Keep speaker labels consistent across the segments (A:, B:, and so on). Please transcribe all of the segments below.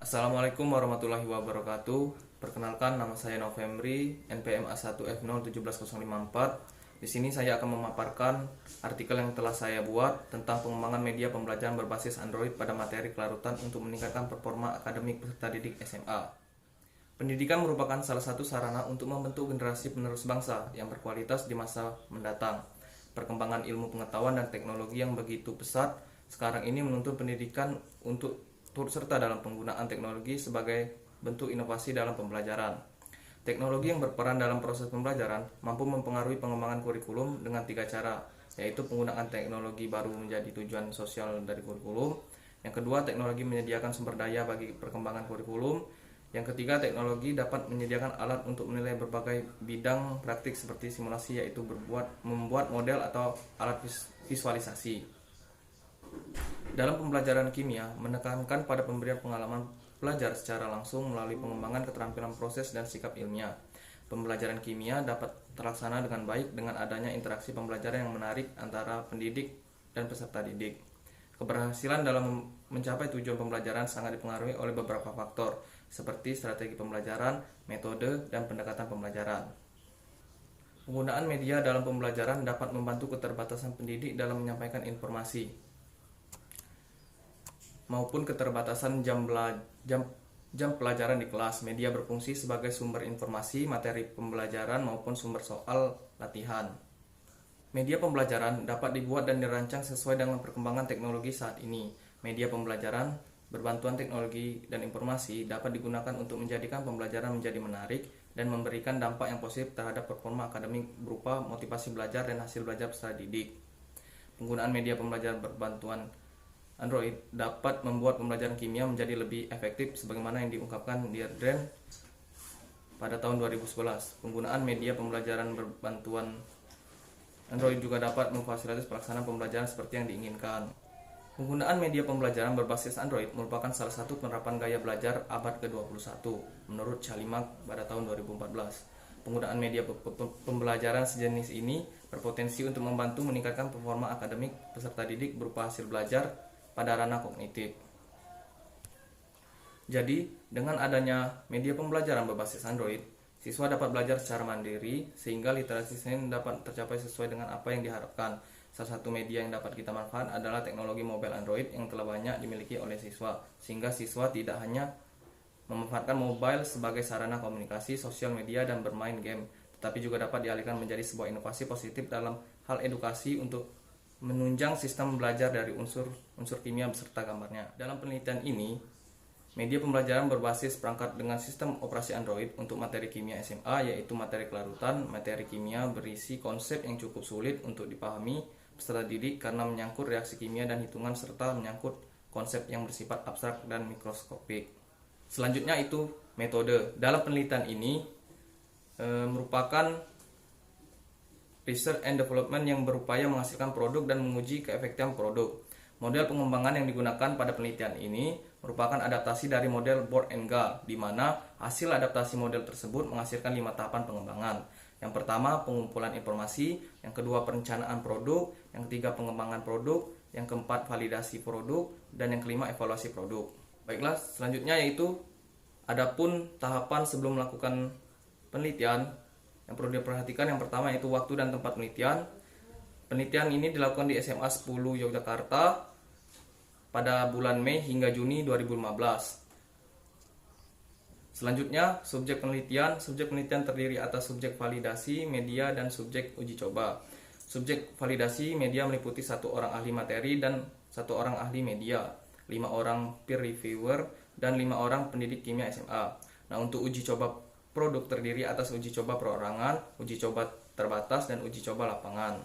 A: Assalamualaikum warahmatullahi wabarakatuh. Perkenalkan, nama saya Novemri, NPM A1F017054. Di sini saya akan memaparkan artikel yang telah saya buat tentang pengembangan media pembelajaran berbasis Android pada materi kelarutan untuk meningkatkan performa akademik peserta didik SMA. Pendidikan merupakan salah satu sarana untuk membentuk generasi penerus bangsa yang berkualitas di masa mendatang. Perkembangan ilmu pengetahuan dan teknologi yang begitu pesat sekarang ini menuntut pendidikan untuk turut serta dalam penggunaan teknologi sebagai bentuk inovasi dalam pembelajaran. Teknologi yang berperan dalam proses pembelajaran mampu mempengaruhi pengembangan kurikulum dengan 3 cara, yaitu penggunaan teknologi baru menjadi tujuan sosial dari kurikulum. Yang kedua, teknologi menyediakan sumber daya bagi perkembangan kurikulum. Yang ketiga, teknologi dapat menyediakan alat untuk menilai berbagai bidang praktik seperti simulasi, yaitu membuat model atau alat visualisasi. Dalam pembelajaran kimia, menekankan pada pemberian pengalaman belajar secara langsung melalui pengembangan keterampilan proses dan sikap ilmiah. Pembelajaran kimia dapat terlaksana dengan baik dengan adanya interaksi pembelajaran yang menarik antara pendidik dan peserta didik. Keberhasilan dalam mencapai tujuan pembelajaran sangat dipengaruhi oleh beberapa faktor, seperti strategi pembelajaran, metode, dan pendekatan pembelajaran. Penggunaan media dalam pembelajaran dapat membantu keterbatasan pendidik dalam menyampaikan informasi maupun keterbatasan jam pelajaran di kelas. Media berfungsi sebagai sumber informasi, materi pembelajaran maupun sumber soal latihan. Media pembelajaran dapat dibuat dan dirancang sesuai dengan perkembangan teknologi saat ini. Media pembelajaran berbantuan teknologi dan informasi dapat digunakan untuk menjadikan pembelajaran menjadi menarik dan memberikan dampak yang positif terhadap performa akademik berupa motivasi belajar dan hasil belajar peserta didik. Penggunaan media pembelajaran berbantuan Android dapat membuat pembelajaran kimia menjadi lebih efektif sebagaimana yang diungkapkan Deirdre pada tahun 2011. Penggunaan media pembelajaran berbantuan Android juga dapat memfasilitasi pelaksanaan pembelajaran seperti yang diinginkan. Penggunaan media pembelajaran berbasis Android merupakan salah satu penerapan gaya belajar abad ke-21 menurut Chalimak pada tahun 2014. Penggunaan media pembelajaran sejenis ini berpotensi untuk membantu meningkatkan performa akademik peserta didik berupa hasil belajar pada ranah kognitif. Jadi, dengan adanya media pembelajaran berbasis Android, siswa dapat belajar secara mandiri sehingga literasi STEM dapat tercapai sesuai dengan apa yang diharapkan. Salah satu media yang dapat kita manfaat adalah teknologi mobile Android yang telah banyak dimiliki oleh siswa, sehingga siswa tidak hanya memanfaatkan mobile sebagai sarana komunikasi, sosial media, dan bermain game, tetapi juga dapat dialihkan menjadi sebuah inovasi positif dalam hal edukasi untuk menunjang sistem belajar dari unsur kimia beserta gambarnya. Dalam penelitian ini, media pembelajaran berbasis perangkat dengan sistem operasi Android untuk materi kimia SMA, yaitu materi kelarutan. Materi kimia berisi konsep yang cukup sulit untuk dipahami peserta didik karena menyangkut reaksi kimia dan hitungan serta menyangkut konsep yang bersifat abstrak dan mikroskopik. Selanjutnya itu metode. Dalam penelitian ini merupakan research and development yang berupaya menghasilkan produk dan menguji keefektifan produk. Model pengembangan yang digunakan pada penelitian ini merupakan adaptasi dari model Bohr and Gall, di mana hasil adaptasi model tersebut menghasilkan 5 tahapan pengembangan. Yang pertama, pengumpulan informasi. Yang kedua, perencanaan produk. Yang ketiga, pengembangan produk. Yang keempat, validasi produk. Dan yang kelima, evaluasi produk. Baiklah, selanjutnya yaitu adapun tahapan sebelum melakukan penelitian yang perlu diperhatikan. Yang pertama yaitu waktu dan tempat penelitian. Penelitian ini dilakukan di SMA 10 Yogyakarta pada bulan Mei hingga Juni 2015. Selanjutnya, subjek penelitian. Subjek penelitian terdiri atas subjek validasi, media, dan subjek uji coba. Subjek validasi media meliputi 1 orang ahli materi dan 1 orang ahli media, 5 orang peer reviewer, dan 5 orang pendidik kimia SMA. Nah, untuk uji coba produk terdiri atas uji coba perorangan, uji coba terbatas, dan uji coba lapangan.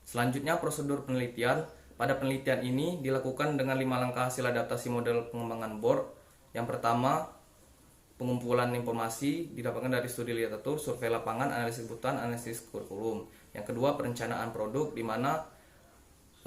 A: Selanjutnya, prosedur penelitian. Pada penelitian ini dilakukan dengan 5 langkah hasil adaptasi model pengembangan Bohr. Yang pertama, pengumpulan informasi didapatkan dari studi literatur, survei lapangan, analisis kebutuhan, analisis kurikulum. Yang kedua, perencanaan produk, di mana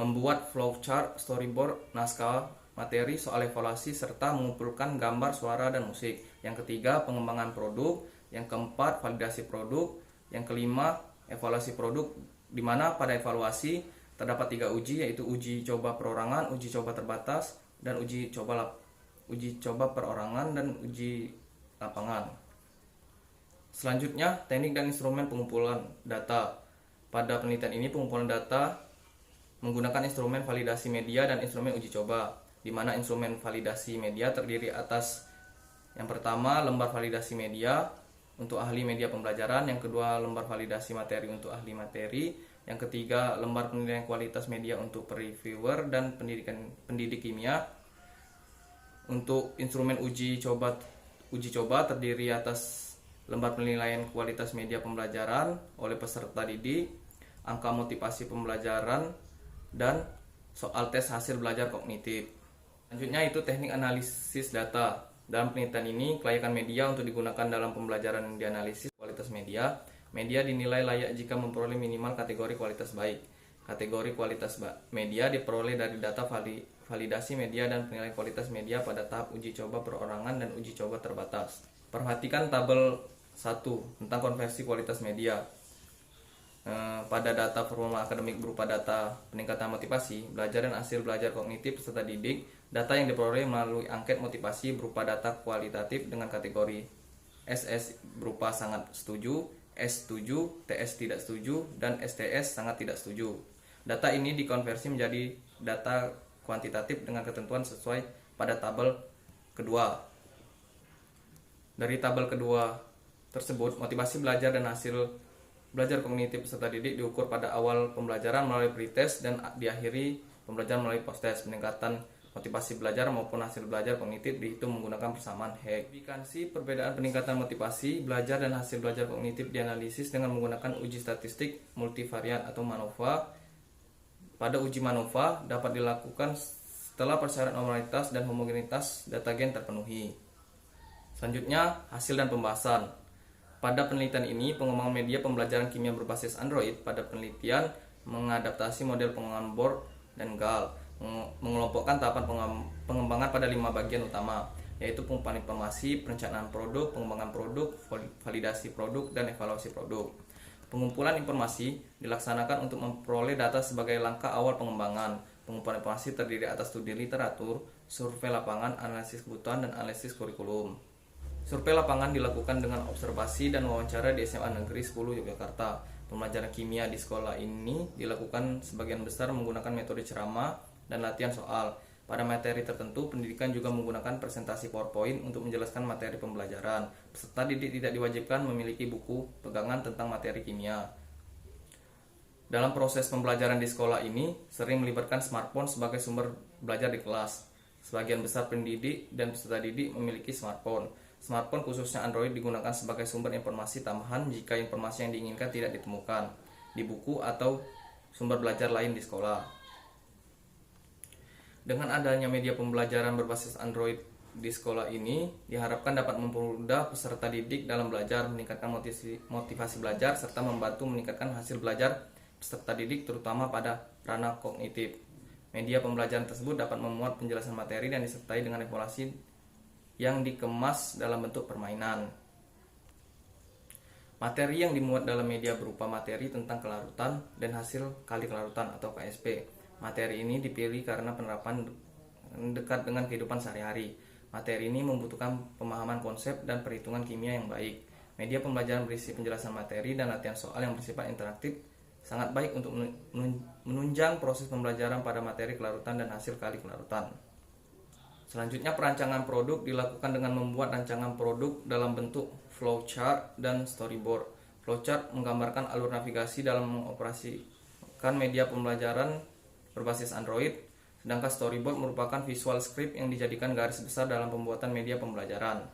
A: membuat flowchart, storyboard, naskah materi, soal evaluasi, serta mengumpulkan gambar, suara, dan musik. Yang ketiga, pengembangan produk. Yang keempat, validasi produk. Yang kelima, evaluasi produk, di mana pada evaluasi terdapat 3 uji, yaitu uji coba perorangan, uji coba terbatas, dan uji coba perorangan dan uji lapangan. Selanjutnya, teknik dan instrumen pengumpulan data. Pada penelitian ini, pengumpulan data menggunakan instrumen validasi media dan instrumen uji coba, di mana instrumen validasi media terdiri atas yang pertama, lembar validasi media untuk ahli media pembelajaran, yang kedua, lembar validasi materi untuk ahli materi, yang ketiga, lembar penilaian kualitas media untuk reviewer dan pendidik kimia. Untuk instrumen uji coba terdiri atas lembar penilaian kualitas media pembelajaran oleh peserta didik, angka motivasi pembelajaran, dan soal tes hasil belajar kognitif. Selanjutnya itu teknik analisis data. Dalam penelitian ini, kelayakan media untuk digunakan dalam pembelajaran yang dianalisis kualitas media. Media dinilai layak jika memperoleh minimal kategori kualitas baik. Kategori kualitas media diperoleh dari data validasi media dan penilaian kualitas media pada tahap uji coba perorangan dan uji coba terbatas. Perhatikan tabel 1 tentang konversi kualitas media. Pada data formal akademik berupa data peningkatan motivasi, belajar dan hasil belajar kognitif peserta didik, data yang diperoleh melalui angket motivasi berupa data kualitatif dengan kategori SS berupa sangat setuju, S setuju, TS tidak setuju, dan STS sangat tidak setuju. Data ini dikonversi menjadi data kuantitatif dengan ketentuan sesuai pada tabel kedua. Dari tabel kedua tersebut, motivasi belajar dan hasil belajar kognitif peserta didik diukur pada awal pembelajaran melalui pretest dan diakhiri pembelajaran melalui posttest. Peningkatan motivasi belajar maupun hasil belajar kognitif dihitung menggunakan persamaan Hack. Signifikansi perbedaan peningkatan motivasi belajar dan hasil belajar kognitif dianalisis dengan menggunakan uji statistik multivariat atau MANOVA. Pada uji MANOVA dapat dilakukan setelah persyarat normalitas dan homogenitas data gen terpenuhi. Selanjutnya, hasil dan pembahasan. Pada penelitian ini, pengembangan media pembelajaran kimia berbasis Android pada penelitian mengadaptasi model pengembangan Bohr dan Gall, mengelompokkan tahapan pengembangan pada 5 bagian utama, yaitu pengumpulan informasi, perencanaan produk, pengembangan produk, validasi produk, dan evaluasi produk. Pengumpulan informasi dilaksanakan untuk memperoleh data sebagai langkah awal pengembangan. Pengumpulan informasi terdiri atas studi literatur, survei lapangan, analisis kebutuhan, dan analisis kurikulum. Survei lapangan dilakukan dengan observasi dan wawancara di SMA Negeri 10 Yogyakarta. Pembelajaran kimia di sekolah ini dilakukan sebagian besar menggunakan metode ceramah dan latihan soal. Pada materi tertentu, pendidikan juga menggunakan presentasi PowerPoint untuk menjelaskan materi pembelajaran. Peserta didik tidak diwajibkan memiliki buku pegangan tentang materi kimia. Dalam proses pembelajaran di sekolah ini, sering melibatkan smartphone sebagai sumber belajar di kelas. Sebagian besar pendidik dan peserta didik memiliki smartphone. Smartphone khususnya Android digunakan sebagai sumber informasi tambahan jika informasi yang diinginkan tidak ditemukan di buku atau sumber belajar lain di sekolah. Dengan adanya media pembelajaran berbasis Android di sekolah ini, diharapkan dapat mempermudah peserta didik dalam belajar, meningkatkan motivasi belajar, serta membantu meningkatkan hasil belajar peserta didik terutama pada ranah kognitif. Media pembelajaran tersebut dapat memuat penjelasan materi dan disertai dengan evaluasi yang dikemas dalam bentuk permainan. Materi yang dimuat dalam media berupa materi tentang kelarutan dan hasil kali kelarutan atau KSP. Materi ini dipilih karena penerapan dekat dengan kehidupan sehari-hari. Materi ini membutuhkan pemahaman konsep dan perhitungan kimia yang baik. Media pembelajaran berisi penjelasan materi dan latihan soal yang bersifat interaktif sangat baik untuk menunjang proses pembelajaran pada materi kelarutan dan hasil kali kelarutan. Selanjutnya, perancangan produk dilakukan dengan membuat rancangan produk dalam bentuk flowchart dan storyboard. Flowchart menggambarkan alur navigasi dalam mengoperasikan media pembelajaran berbasis Android, sedangkan storyboard merupakan visual script yang dijadikan garis besar dalam pembuatan media pembelajaran.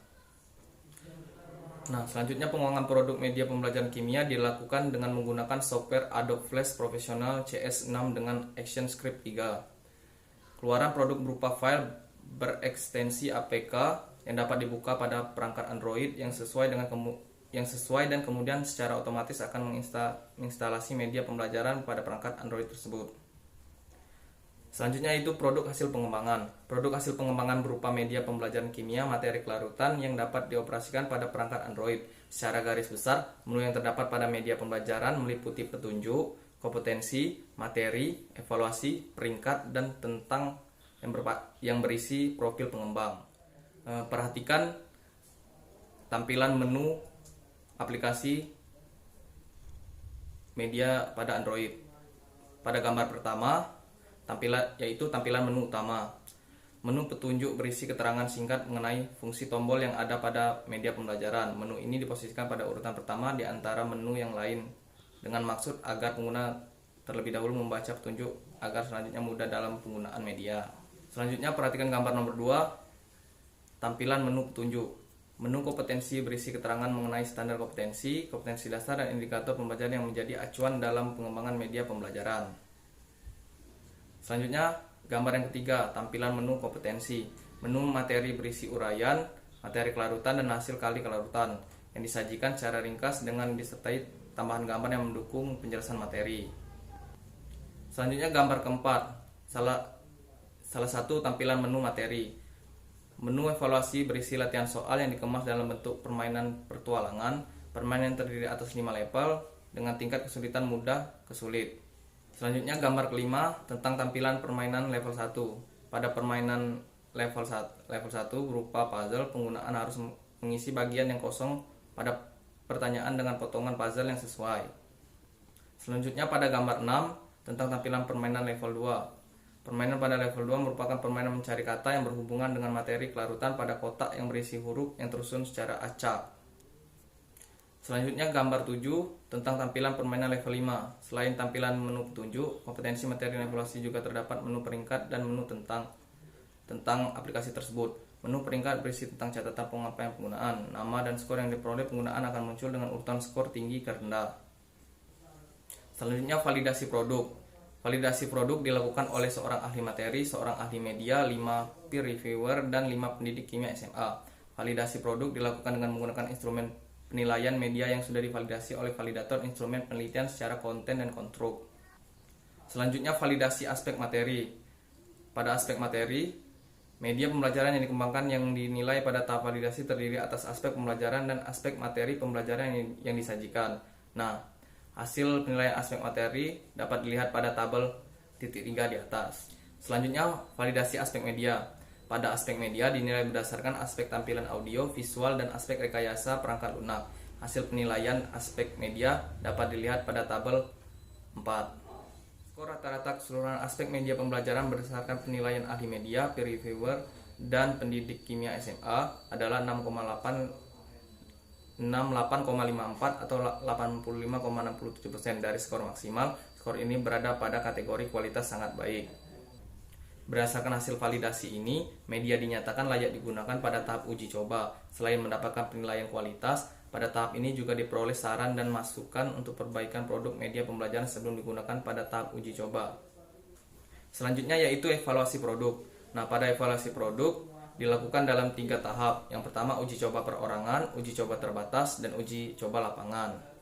A: Selanjutnya pengembangan produk media pembelajaran kimia dilakukan dengan menggunakan software Adobe Flash Professional CS6 dengan ActionScript 3. Keluaran produk berupa file berekstensi APK yang dapat dibuka pada perangkat Android yang sesuai dan kemudian secara otomatis akan menginstalasi media pembelajaran pada perangkat Android tersebut. Selanjutnya itu produk hasil pengembangan. Produk hasil pengembangan berupa media pembelajaran kimia materi kelarutan yang dapat dioperasikan pada perangkat Android. Secara garis besar, menu yang terdapat pada media pembelajaran meliputi petunjuk, kompetensi, materi, evaluasi, peringkat, dan tentang yang berisi profil pengembang. Perhatikan tampilan menu aplikasi media pada Android. Pada gambar pertama, tampilan menu utama. Menu petunjuk berisi keterangan singkat mengenai fungsi tombol yang ada pada media pembelajaran. Menu ini diposisikan pada urutan pertama di antara menu yang lain dengan maksud agar pengguna terlebih dahulu membaca petunjuk agar selanjutnya mudah dalam penggunaan media. Selanjutnya perhatikan gambar nomor 2, tampilan menu petunjuk. Menu kompetensi berisi keterangan mengenai standar kompetensi dasar dan indikator pembelajaran yang menjadi acuan dalam pengembangan media pembelajaran. Selanjutnya gambar yang ketiga, tampilan menu kompetensi. Menu materi berisi uraian, materi kelarutan, dan hasil kali kelarutan yang disajikan secara ringkas dengan disertai tambahan gambar yang mendukung penjelasan materi. Selanjutnya gambar keempat, salah satu tampilan menu materi. Menu evaluasi berisi latihan soal yang dikemas dalam bentuk permainan pertualangan. Permainan yang terdiri atas 5 level dengan tingkat kesulitan mudah ke sulit. Selanjutnya gambar kelima tentang tampilan permainan level 1. Pada permainan level 1 berupa puzzle, penggunaan harus mengisi bagian yang kosong pada pertanyaan dengan potongan puzzle yang sesuai. Selanjutnya pada gambar 6 tentang tampilan permainan level 2. Permainan pada level 2 merupakan permainan mencari kata yang berhubungan dengan materi kelarutan pada kotak yang berisi huruf yang tersusun secara acak. Selanjutnya gambar 7 tentang tampilan permainan level 5. Selain tampilan menu petunjuk, kompetensi materi dan evaluasi juga terdapat menu peringkat dan menu tentang aplikasi tersebut. Menu peringkat berisi tentang catatan penyampaian penggunaan. Nama dan skor yang diperoleh penggunaan akan muncul dengan urutan skor tinggi ke rendah. Selanjutnya validasi produk. Validasi produk dilakukan oleh seorang ahli materi, seorang ahli media, 5 peer reviewer, dan 5 pendidik kimia SMA. Validasi produk dilakukan dengan menggunakan instrumen penilaian media yang sudah divalidasi oleh validator instrumen penelitian secara konten dan konstruk. Selanjutnya validasi aspek materi. Pada aspek materi, media pembelajaran yang dikembangkan yang dinilai pada tahap validasi terdiri atas aspek pembelajaran dan aspek materi pembelajaran yang disajikan. Nah, hasil penilaian aspek materi dapat dilihat pada tabel titik 3 di atas. Selanjutnya validasi aspek media. Pada aspek media dinilai berdasarkan aspek tampilan audio, visual, dan aspek rekayasa perangkat lunak. Hasil penilaian aspek media dapat dilihat pada tabel 4. Skor rata-rata keseluruhan aspek media pembelajaran berdasarkan penilaian ahli media, peer reviewer, dan pendidik kimia SMA adalah 68,54 atau 85,67% dari skor maksimal. Skor ini berada pada kategori kualitas sangat baik. Berdasarkan hasil validasi ini, media dinyatakan layak digunakan pada tahap uji coba. Selain mendapatkan penilaian kualitas, pada tahap ini juga diperoleh saran dan masukan untuk perbaikan produk media pembelajaran sebelum digunakan pada tahap uji coba. Selanjutnya yaitu evaluasi produk. Nah, pada evaluasi produk dilakukan dalam 3 tahap. Yang pertama uji coba perorangan, uji coba terbatas, dan uji coba lapangan.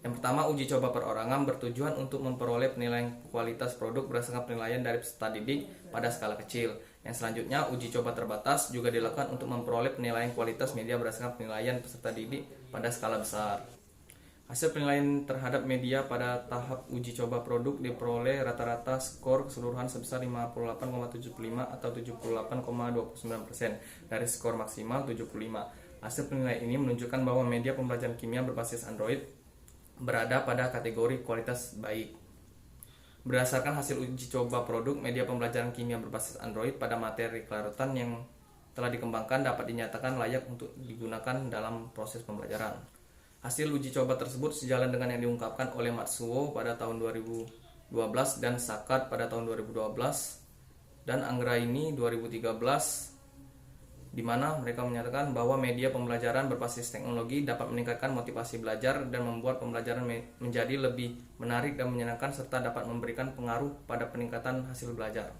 A: Yang pertama, uji coba perorangan bertujuan untuk memperoleh penilaian kualitas produk berdasarkan penilaian dari peserta didik pada skala kecil. Yang selanjutnya, uji coba terbatas juga dilakukan untuk memperoleh penilaian kualitas media berdasarkan penilaian peserta didik pada skala besar. Hasil penilaian terhadap media pada tahap uji coba produk diperoleh rata-rata skor keseluruhan sebesar 58,75 atau 78,29% dari skor maksimal 75. Hasil penilaian ini menunjukkan bahwa media pembelajaran kimia berbasis Android berada pada kategori kualitas baik. Berdasarkan hasil uji coba produk media pembelajaran kimia berbasis Android pada materi kelarutan yang telah dikembangkan dapat dinyatakan layak untuk digunakan dalam proses pembelajaran. Hasil uji coba tersebut sejalan dengan yang diungkapkan oleh Matsuo pada tahun 2012 dan Sakat pada tahun 2012 dan Anggraini 2013, di mana mereka menyatakan bahwa media pembelajaran berbasis teknologi dapat meningkatkan motivasi belajar dan membuat pembelajaran menjadi lebih menarik dan menyenangkan serta dapat memberikan pengaruh pada peningkatan hasil belajar.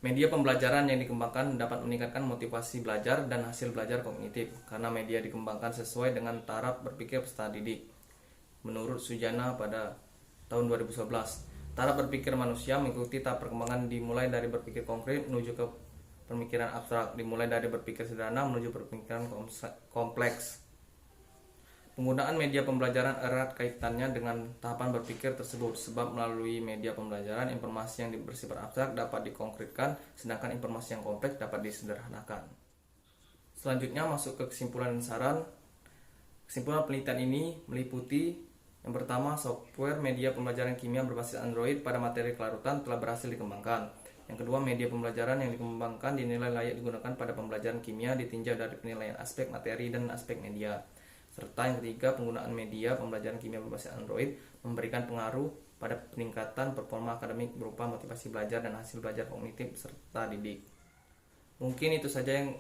A: Media pembelajaran yang dikembangkan dapat meningkatkan motivasi belajar dan hasil belajar kognitif karena media dikembangkan sesuai dengan taraf berpikir peserta didik. Menurut Sujana pada tahun 2011, taraf berpikir manusia mengikuti tahap perkembangan dimulai dari berpikir konkret menuju ke pemikiran abstrak, dimulai dari berpikir sederhana menuju berpikiran kompleks. Penggunaan media pembelajaran erat kaitannya dengan tahapan berpikir tersebut, sebab melalui media pembelajaran informasi yang bersifat abstrak dapat dikonkretkan, sedangkan informasi yang kompleks dapat disederhanakan. Selanjutnya masuk ke kesimpulan dan saran. Kesimpulan penelitian ini meliputi yang pertama, software media pembelajaran kimia berbasis Android pada materi kelarutan telah berhasil dikembangkan. Yang kedua, media pembelajaran yang dikembangkan dinilai layak digunakan pada pembelajaran kimia ditinjau dari penilaian aspek materi dan aspek media. Serta yang ketiga, penggunaan media pembelajaran kimia berbasis Android memberikan pengaruh pada peningkatan performa akademik berupa motivasi belajar dan hasil belajar kognitif serta didik. Mungkin itu saja yang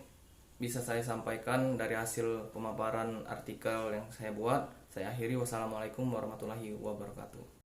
A: bisa saya sampaikan dari hasil pemaparan artikel yang saya buat. Saya akhiri, wassalamualaikum warahmatullahi wabarakatuh.